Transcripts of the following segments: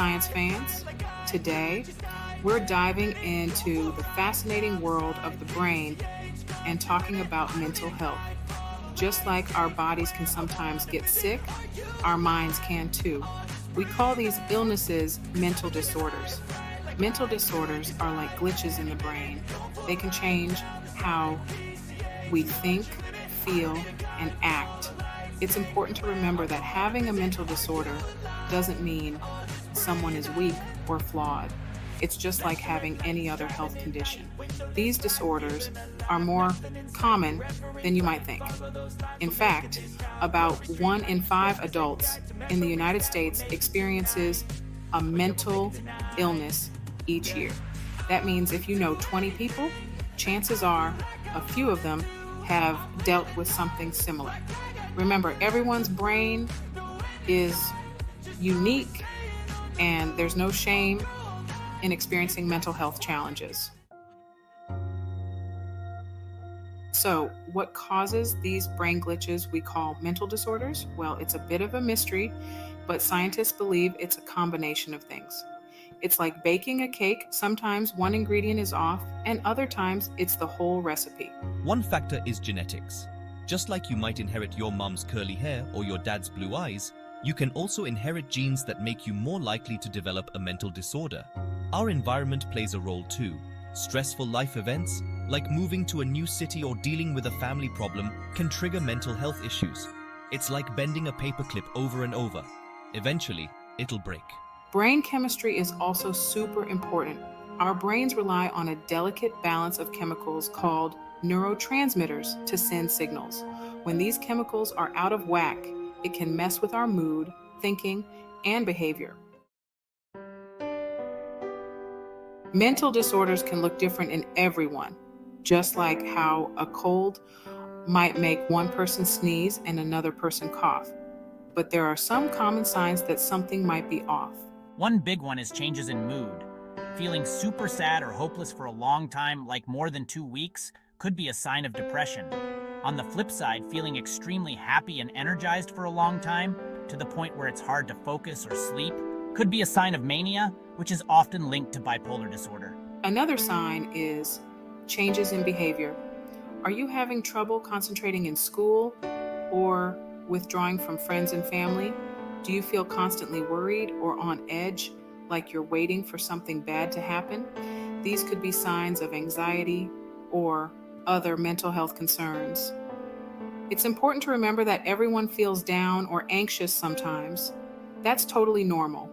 science fans. Today, we're diving into the fascinating world of the brain and talking about mental health. Just like our bodies can sometimes get sick, our minds can too. We call these illnesses mental disorders. Mental disorders are like glitches in the brain. They can change how we think, feel, and act. It's important to remember that having a mental disorder doesn't mean someone is weak or flawed. It's just like having any other health condition. These disorders are more common than you might think. In fact, about 1 in 5 adults in the United States experiences a mental illness each year. That means if you know 20 people, chances are a few of them have dealt with something similar. Remember, everyone's brain is unique, and there's no shame in experiencing mental health challenges. So, what causes these brain glitches we call mental disorders? Well, it's a bit of a mystery, but scientists believe it's a combination of things. It's like baking a cake. Sometimes one ingredient is off, and other times it's the whole recipe. One factor is genetics. Just like you might inherit your mom's curly hair or your dad's blue eyes, you can also inherit genes that make you more likely to develop a mental disorder. Our environment plays a role too. Stressful life events, like moving to a new city or dealing with a family problem, can trigger mental health issues. It's like bending a paperclip over and over. Eventually, it'll break. Brain chemistry is also super important. Our brains rely on a delicate balance of chemicals called neurotransmitters to send signals. When these chemicals are out of whack, it can mess with our mood, thinking, and behavior. Mental disorders can look different in everyone, just like how a cold might make one person sneeze and another person cough. But there are some common signs that something might be off. One big one is changes in mood. Feeling super sad or hopeless for a long time, like more than 2 weeks, could be a sign of depression. On the flip side, feeling extremely happy and energized for a long time, to the point where it's hard to focus or sleep, could be a sign of mania, which is often linked to bipolar disorder. Another sign is changes in behavior. Are you having trouble concentrating in school or withdrawing from friends and family? Do you feel constantly worried or on edge, like you're waiting for something bad to happen? These could be signs of anxiety or other mental health concerns. It's important to remember that everyone feels down or anxious sometimes. That's totally normal.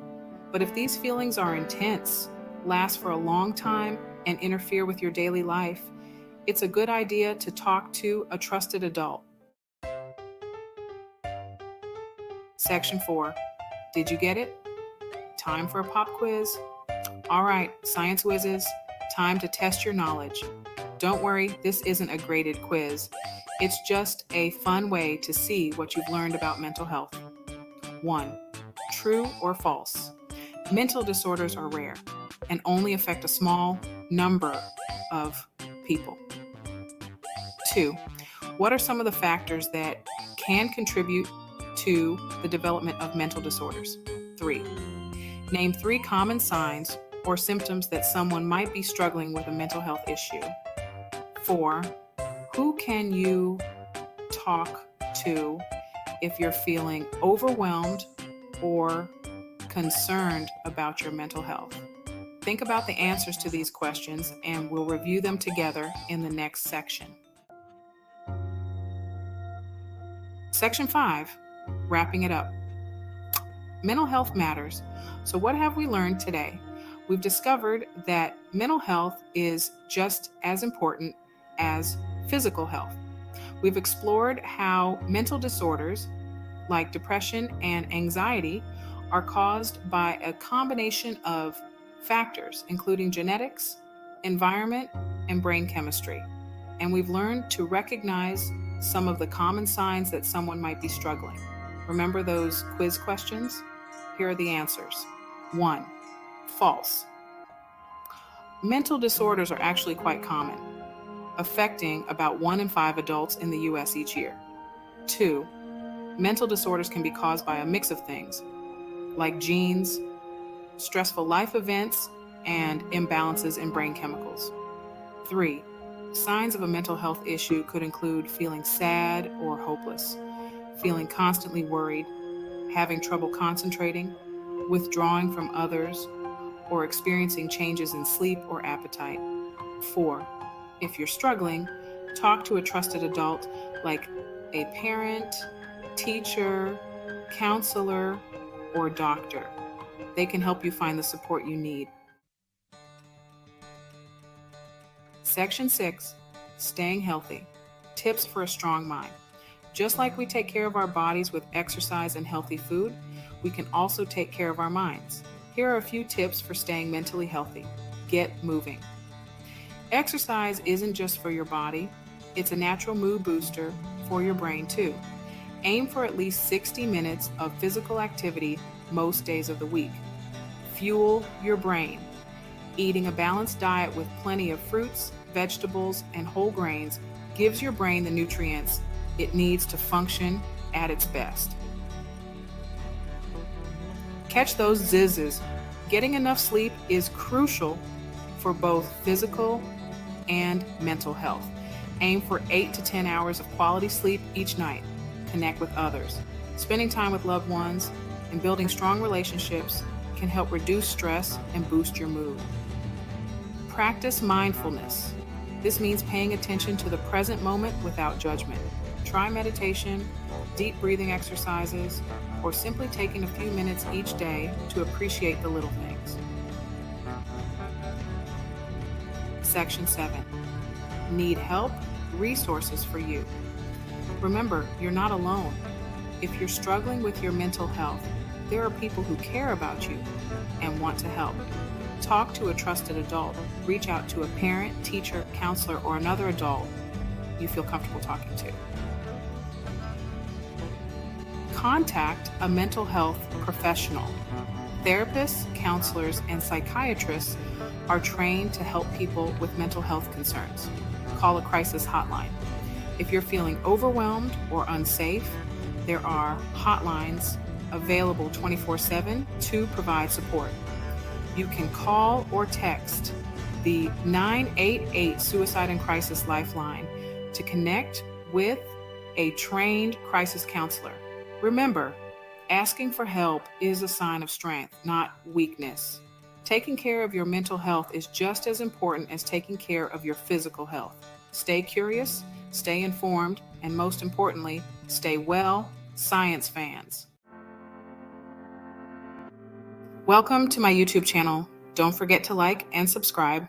But if these feelings are intense, last for a long time, and interfere with your daily life, it's a good idea to talk to a trusted adult. Section 4. Did you get it? Time for a pop quiz. All right, science whizzes, time to test your knowledge. Don't worry, this isn't a graded quiz. It's just a fun way to see what you've learned about mental health. 1. True or false? Mental disorders are rare and only affect a small number of people. 2. What are some of the factors that can contribute to the development of mental disorders? 3. Name 3 common signs or symptoms that someone might be struggling with a mental health issue. 4. Who can you talk to if you're feeling overwhelmed or concerned about your mental health? Think about the answers to these questions, and we'll review them together in the next section. Section 5, wrapping it up. Mental health matters. So what have we learned today? We've discovered that mental health is just as important as physical health. We've explored how mental disorders like depression and anxiety are caused by a combination of factors, including genetics, environment, and brain chemistry. And we've learned to recognize some of the common signs that someone might be struggling. Remember those quiz questions? Here are the answers. 1. False. Mental disorders are actually quite common, affecting about 1 in 5 adults in the U.S. each year. 2. Mental disorders can be caused by a mix of things, like genes, stressful life events, and imbalances in brain chemicals. 3. Signs of a mental health issue could include feeling sad or hopeless, feeling constantly worried, having trouble concentrating, withdrawing from others, or experiencing changes in sleep or appetite. 4. If you're struggling, talk to a trusted adult like a parent, teacher, counselor, or doctor. They can help you find the support you need. Section 6, Staying Healthy. Tips for a strong mind. Just like we take care of our bodies with exercise and healthy food, we can also take care of our minds. Here are a few tips for staying mentally healthy. Get moving. Exercise isn't just for your body, it's a natural mood booster for your brain too. Aim for at least 60 minutes of physical activity most days of the week. Fuel your brain. Eating a balanced diet with plenty of fruits, vegetables, and whole grains gives your brain the nutrients it needs to function at its best. Catch those zizzes. Getting enough sleep is crucial for both physical and mental health. Aim for 8 to 10 hours of quality sleep each night. Connect with others. Spending time with loved ones and building strong relationships can help reduce stress and boost your mood. Practice mindfulness. This means paying attention to the present moment without judgment. Try meditation, deep breathing exercises, or simply taking a few minutes each day to appreciate the little things. Section 7. Need help? Resources for you. Remember, you're not alone. If you're struggling with your mental health, there are people who care about you and want to help. Talk to a trusted adult. Reach out to a parent, teacher, counselor, or another adult you feel comfortable talking to. Contact a mental health professional. Therapists, counselors, and psychiatrists are trained to help people with mental health concerns. Call a crisis hotline. If you're feeling overwhelmed or unsafe, there are hotlines available 24/7 to provide support. You can call or text the 988 Suicide and Crisis Lifeline to connect with a trained crisis counselor. Remember, asking for help is a sign of strength, not weakness. Taking care of your mental health is just as important as taking care of your physical health. Stay curious, stay informed, and most importantly, stay well, science fans. Welcome to my YouTube channel. Don't forget to like and subscribe.